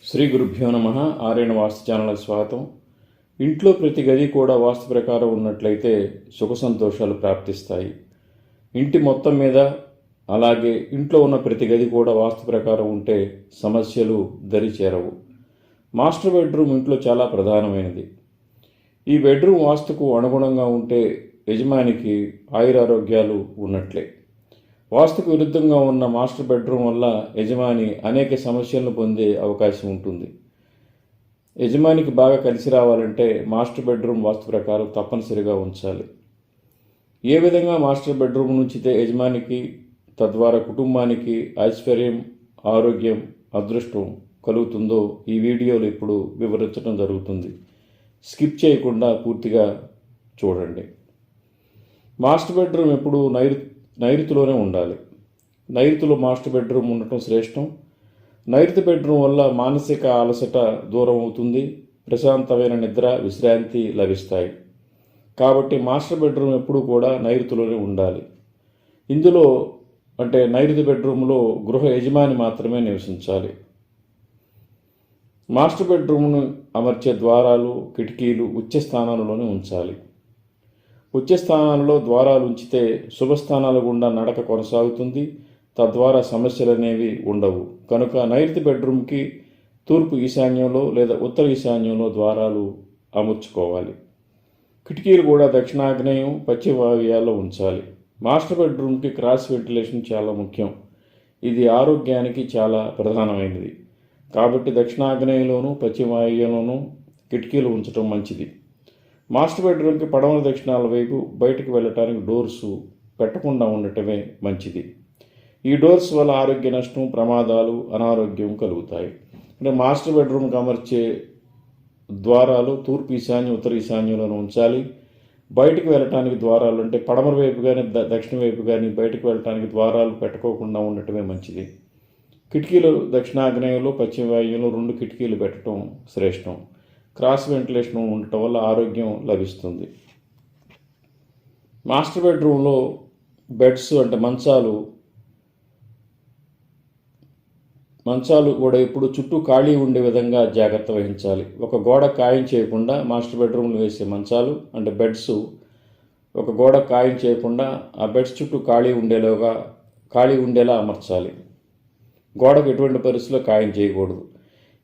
శ్రీ గురుభ్యో నమ. ఆర్యన వాస్తు ఛానల్కి స్వాగతం. ఇంట్లో ప్రతి గది కూడా వాస్తు ప్రకారం ఉన్నట్లయితే సుఖ సంతోషాలు ప్రాప్తిస్తాయి. ఇంటి మొత్తం మీద అలాగే ఇంట్లో ఉన్న ప్రతి గది కూడా వాస్తు ప్రకారం ఉంటే సమస్యలు దరి చేరవు. మాస్టర్ బెడ్రూమ్ ఇంట్లో చాలా ప్రధానమైనది. ఈ బెడ్రూమ్ వాస్తుకు అనుగుణంగా ఉంటే యజమానికి ఆయురారోగ్యాలు ఉన్నట్లే. వాస్తుకు విరుద్ధంగా ఉన్న మాస్టర్ బెడ్రూమ్ వల్ల యజమాని అనేక సమస్యలను పొందే అవకాశం ఉంటుంది. యజమానికి బాగా కలిసి రావాలంటే మాస్టర్ బెడ్రూమ్ వాస్తు ప్రకారం తప్పనిసరిగా ఉంచాలి. ఏ విధంగా మాస్టర్ బెడ్రూమ్ నుంచితే యజమానికి తద్వారా కుటుంబానికి ఐశ్వర్యం, ఆరోగ్యం, అదృష్టం కలుగుతుందో ఈ వీడియోలో ఇప్పుడు వివరించడం జరుగుతుంది. స్కిప్ చేయకుండా పూర్తిగా చూడండి. మాస్టర్ బెడ్రూమ్ ఎప్పుడు నైరుతిలోనే ఉండాలి. నైరుతిలో మాస్టర్ బెడ్రూమ్ ఉండటం శ్రేష్టం. నైరుతి బెడ్రూమ్ వల్ల మానసిక అలసట దూరం అవుతుంది, ప్రశాంతమైన నిద్ర, విశ్రాంతి లభిస్తాయి. కాబట్టి మాస్టర్ బెడ్రూమ్ ఎప్పుడు కూడా నైరుతిలోనే ఉండాలి. ఇందులో నైరుతి బెడ్రూమ్లో గృహ యజమాని మాత్రమే నివసించాలి. మాస్టర్ బెడ్రూమ్ను అమర్చే ద్వారాలు, కిటికీలు ఉచ్చ స్థానాలలోనే ఉంచాలి. ఉచ్చ స్థానాలలో ద్వారాలు ఉంచితే శుభస్థానాల గుండా నడక కొనసాగుతుంది, తద్వారా సమస్యలు అనేవి ఉండవు. కనుక నైరుతి బెడ్రూమ్కి తూర్పు ఈశాన్యంలో లేదా ఉత్తర ఈశాన్యంలో ద్వారాలు అమర్చుకోవాలి. కిటికీలు కూడా దక్షిణాగ్నేయం, పశ్చిమ వాయువ్యాల్లో ఉంచాలి. మాస్టర్ బెడ్రూమ్కి క్రాస్ వెంటిలేషన్ చాలా ముఖ్యం. ఇది ఆరోగ్యానికి చాలా ప్రధానమైనది. కాబట్టి దక్షిణాగ్నేయంలోనూ పశ్చిమ వాయువ్యంలోనూ కిటికీలు ఉంచడం మంచిది. మాస్టర్ బెడ్రూమ్కి పడమర దక్షిణాల వైపు బయటకు వెళ్ళటానికి డోర్స్ పెట్టకుండా ఉండటమే మంచిది. ఈ డోర్స్ వల్ల ఆరోగ్య నష్టం, ప్రమాదాలు, అనారోగ్యం కలుగుతాయి. మాస్టర్ బెడ్రూమ్కి అమర్చే ద్వారాలు తూర్పు ఈశాన్యం, ఉత్తర ఈశాన్యంలో ఉంచాలి. బయటకు వెళ్ళటానికి ద్వారాలు పడమర వైపు కానీ దక్షిణ వైపు కానీ బయటకు వెళ్ళటానికి ద్వారాలు పెట్టుకోకుండా ఉండటమే మంచిది. కిటికీలు దక్షిణాగ్నేయంలో, పశ్చిమ వాయువ్యంలో 2 కిటికీలు పెట్టడం శ్రేష్టం. క్రాస్ వెంటిలేషన్ ఉండటం వల్ల ఆరోగ్యం లభిస్తుంది. మాస్టర్ బెడ్రూమ్లో బెడ్స్ మంచాలు కూడా ఎప్పుడు చుట్టూ ఖాళీ ఉండే విధంగా జాగ్రత్త వహించాలి. ఒక గోడ ఖాయం చేయకుండా మాస్టర్ బెడ్రూమ్లో వేసే మంచాలు బెడ్స్ ఒక గోడ ఖాయం చేయకుండా ఆ బెడ్స్ చుట్టూ ఖాళీ ఉండేలా అమర్చాలి. గోడకు ఎటువంటి పరిస్థితుల్లో ఖాయం చేయకూడదు.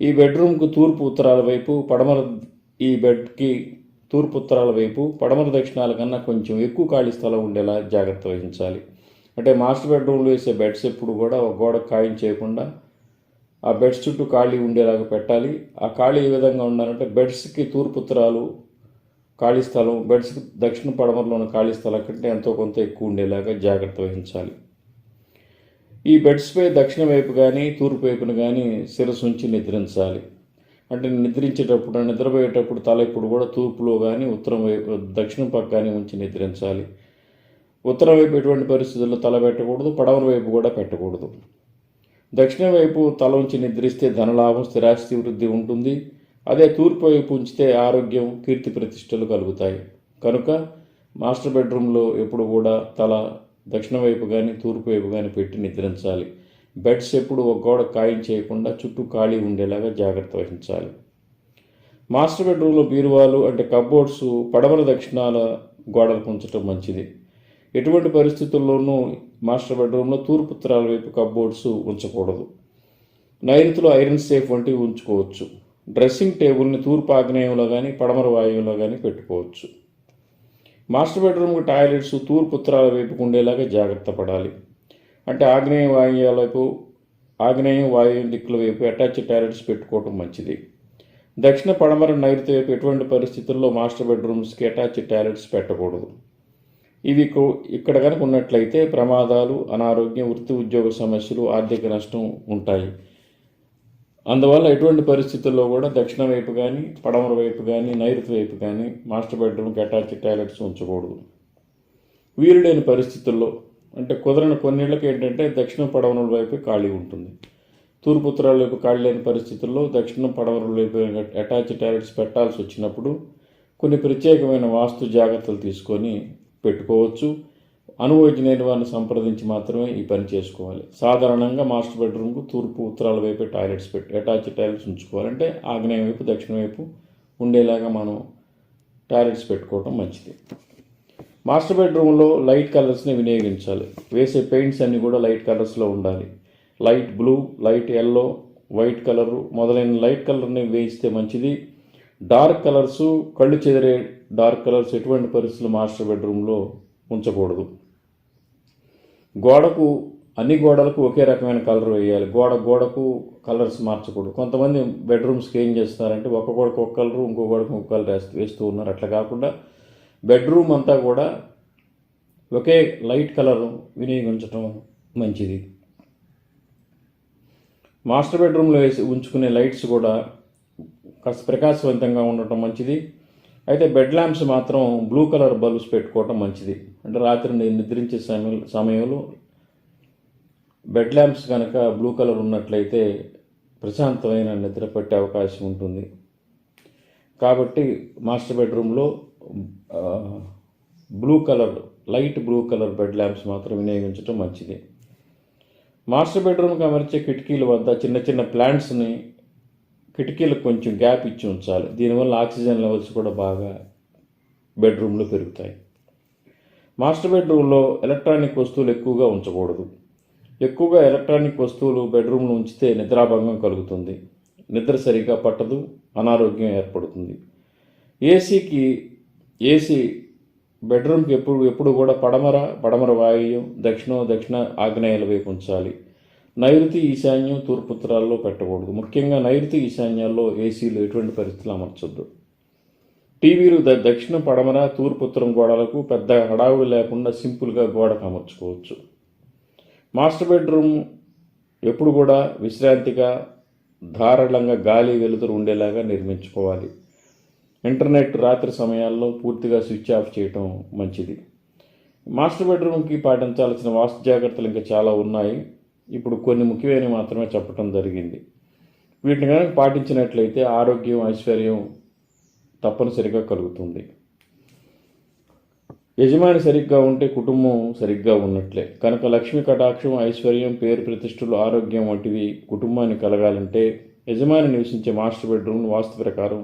ఈ బెడ్రూమ్కు తూర్పు ఉత్తరాల వైపు పడమర దక్షిణాల కన్నా కొంచెం ఎక్కువ ఖాళీ స్థలం ఉండేలా జాగ్రత్త వహించాలి. మాస్టర్ బెడ్రూమ్లో వేసే బెడ్స్ ఎప్పుడు కూడా ఒక గోడ ఖాయం చేయకుండా ఆ బెడ్స్ చుట్టూ ఖాళీ ఉండేలాగా పెట్టాలి. ఆ ఖాళీ ఏ విధంగా ఉండాలంటే బెడ్స్కి తూర్పు ఉత్తరాలు ఖాళీ స్థలం, బెడ్స్కి దక్షిణ పడమరలో ఉన్న ఖాళీ స్థలం కంటే ఎంతో కొంత ఎక్కువ ఉండేలాగా జాగ్రత్త వహించాలి. ఈ బెడ్స్పై దక్షిణ వైపు కానీ తూర్పు వైపున కానీ శిరస్సు ఉంచి నిద్రించాలి. నిద్రించేటప్పుడు నిద్రపోయేటప్పుడు తల ఇప్పుడు కూడా తూర్పులో కానీ ఉత్తరం వైపు దక్షిణం పక్క కానీ ఉంచి నిద్రించాలి. ఉత్తరం వైపు ఎటువంటి పరిస్థితుల్లో తల పెట్టకూడదు, పడమర వైపు కూడా పెట్టకూడదు. దక్షిణ వైపు తల ఉంచి నిద్రిస్తే ధనలాభం, స్థిరాస్తి వృద్ధి ఉంటుంది. అదే తూర్పు వైపు ఉంచితే ఆరోగ్యం, కీర్తి ప్రతిష్టలు కలుగుతాయి. కనుక మాస్టర్ బెడ్రూమ్లో ఎప్పుడు కూడా తల దక్షిణ వైపు కానీ తూర్పు వైపు కానీ పెట్టి నిద్రించాలి. బెడ్స్ ఎప్పుడు ఒక గోడ ఖాయం చేయకుండా చుట్టూ ఖాళీ ఉండేలాగా జాగ్రత్త వహించాలి. మాస్టర్ బెడ్రూమ్లో బీరువాలు కబోర్డ్స్ పడమర దక్షిణాల గోడలకు ఉంచడం మంచిది. ఎటువంటి పరిస్థితుల్లోనూ మాస్టర్ బెడ్రూమ్లో తూర్పు ఉత్తరాల వైపు కబోర్డ్స్ ఉంచకూడదు. నైరుతిలో ఐరన్ సేఫ్ వంటివి ఉంచుకోవచ్చు. డ్రెస్సింగ్ టేబుల్ని తూర్పు ఆగ్నేయంలో కానీ పడమర వాయువులో కానీ పెట్టుకోవచ్చు. మాస్టర్ బెడ్రూమ్కి టాయిలెట్స్ తూర్పు ఉత్తరాల వైపుకు ఉండేలాగా జాగ్రత్త పడాలి. ఆగ్నేయం వాయువ్యం దిక్కుల వైపు అటాచ్డ్ టాయిలెట్స్ పెట్టుకోవటం మంచిది. దక్షిణ పడమర నైరుతి వైపు ఎటువంటి పరిస్థితుల్లో మాస్టర్ బెడ్రూమ్స్కి అటాచ్డ్ టాయిలెట్స్ పెట్టకూడదు. ఇవి ఇక్కడ కనుక ఉన్నట్లయితే ప్రమాదాలు, అనారోగ్యం, వృత్తి ఉద్యోగ సమస్యలు, ఆర్థిక నష్టం ఉంటాయి. అందువల్ల ఎటువంటి పరిస్థితుల్లో కూడా దక్షిణ వైపు కానీ పడమర వైపు కానీ నైరుతి వైపు కానీ మాస్టర్ బెడ్రూమ్కి అటాచ్డ్ టాయిలెట్స్ ఉంచకూడదు. వీలు లేని పరిస్థితుల్లో కుదరని కొన్నిళ్ళకి దక్షిణ పడమర వైపు ఖాళీ ఉంటుంది. తూర్పు ఉత్తరాల వైపు ఖాళీ లేని పరిస్థితుల్లో దక్షిణ పడమర వైపు అటాచ్డ్ టాయిలెట్స్ పెట్టాల్సి వచ్చినప్పుడు కొన్ని ప్రత్యేకమైన వాస్తు జాగ్రత్తలు తీసుకొని పెట్టుకోవచ్చు. అనుభవజ్ఞులైన వారిని సంప్రదించి మాత్రమే ఈ పని చేసుకోవాలి. సాధారణంగా మాస్టర్ బెడ్రూమ్కు తూర్పు ఉత్తరాల వైపే టాయిలెట్స్ అటాచ్ టాయిలెట్స్ ఉంచుకోవాలి. అంటే ఆగ్నేయం వైపు దక్షిణ వైపు ఉండేలాగా మనం టాయిలెట్స్ పెట్టుకోవటం మంచిది. మాస్టర్ బెడ్రూమ్లో లైట్ కలర్స్ని వినియోగించాలి. వేసే పెయింట్స్ అన్నీ కూడా లైట్ కలర్స్లో ఉండాలి. Light blue, light yellow, white colour మొదలైన లైట్ కలర్ని వేయిస్తే మంచిది. డార్క్ కలర్సు, కళ్ళు చెదిరే డార్క్ కలర్స్ ఎటువంటి పరిస్థితులు మాస్టర్ బెడ్రూమ్లో ఉంచకూడదు. గోడకు అన్ని గోడలకు ఒకే రకమైన కలర్ వేయాలి. గోడకు కలర్స్ మార్చకూడదు. కొంతమంది బెడ్రూమ్స్కి ఏం చేస్తారంటే ఒక గోడకు ఒక కలరు, ఇంకో గోడకు ఒక కలర్ వేస్తూ ఉన్నారు. అట్లా కాకుండా బెడ్రూమ్ అంతా కూడా ఒకే లైట్ కలర్ వినియోగించడం మంచిది. మాస్టర్ బెడ్రూమ్లో ఉంచుకునే లైట్స్ కూడా కాస్త ప్రకాశవంతంగా ఉండటం మంచిది. అయితే బెడ్ ల్యాంప్స్ మాత్రం బ్లూ కలర్ బల్బ్స్ పెట్టుకోవటం మంచిది. అంటే రాత్రి నిద్రించే సమయంలో బెడ్ ల్యాంప్స్ కనుక బ్లూ కలర్ ఉన్నట్లయితే ప్రశాంతమైన నిద్ర పట్టే అవకాశం ఉంటుంది. కాబట్టి మాస్టర్ బెడ్రూమ్లో light blue colour bed lamps మాత్రం వినియోగించడం మంచిది. మాస్టర్ బెడ్రూమ్కి అమర్చే కిటికీల వద్ద చిన్న చిన్న ప్లాంట్స్ని కిటికీలకు కొంచెం గ్యాప్ ఇచ్చి ఉంచాలి. దీనివల్ల ఆక్సిజన్ లెవెల్స్ కూడా బాగా బెడ్రూమ్లో పెరుగుతాయి. మాస్టర్ బెడ్రూమ్లో ఎలక్ట్రానిక్ వస్తువులు ఎక్కువగా ఉంచకూడదు. ఎక్కువగా ఎలక్ట్రానిక్ వస్తువులు బెడ్రూమ్లో ఉంచితే నిద్రాభంగం కలుగుతుంది. నిద్ర సరిగా పట్టదు, అనారోగ్యం ఏర్పడుతుంది. ఏసీ బెడ్రూమ్కి ఎప్పుడు కూడా పడమర వాయువ్యం, దక్షిణ ఆగ్నేయాల వైపు ఉంచాలి. నైరుతి, ఈశాన్యం, తూర్పు ఉత్తరాల్లో పెట్టకూడదు. ముఖ్యంగా నైరుతి, ఈశాన్యాల్లో ఏసీలు ఎటువంటి పరిస్థితులు అమర్చొద్దు. టీవీలు దక్షిణ, పడమర, తూర్పు ఉత్తరం గోడలకు పెద్ద హడావుడి లేకుండా సింపుల్గా గోడకు అమర్చుకోవచ్చు. మాస్టర్ బెడ్రూమ్ ఎప్పుడు కూడా విశ్రాంతిగా, ధారాళంగా గాలి వెలుతురు ఉండేలాగా నిర్మించుకోవాలి. ఇంటర్నెట్ రాత్రి సమయాల్లో పూర్తిగా స్విచ్ ఆఫ్ చేయటం మంచిది. మాస్టర్ బెడ్రూమ్కి పాటించాల్సిన వాస్తు జాగ్రత్తలు ఇంకా చాలా ఉన్నాయి. ఇప్పుడు కొన్ని ముఖ్యమైనవి మాత్రమే చెప్పడం జరిగింది. వీటిని కనుక పాటించినట్లయితే ఆరోగ్యం, ఐశ్వర్యం తప్పనిసరిగా కలుగుతుంది. యజమాని సరిగ్గా ఉంటే కుటుంబం సరిగ్గా ఉన్నట్లే. కనుక లక్ష్మీ కటాక్షం, ఐశ్వర్యం, పేరు ప్రతిష్టలు, ఆరోగ్యం వంటివి కుటుంబానికి కలగాలంటే యజమాని నివసించే మాస్టర్ బెడ్రూమ్ వాస్తు ప్రకారం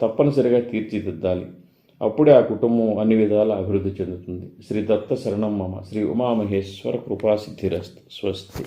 తప్పనిసరిగా తీర్చిదిద్దాలి. అప్పుడే ఆ కుటుంబం అన్ని విధాల అభివృద్ధి చెందుతుంది. శ్రీ దత్త శరణం మమ. శ్రీ ఉమామహేశ్వర కృపాసిద్ధిరస్తు. స్వస్తి.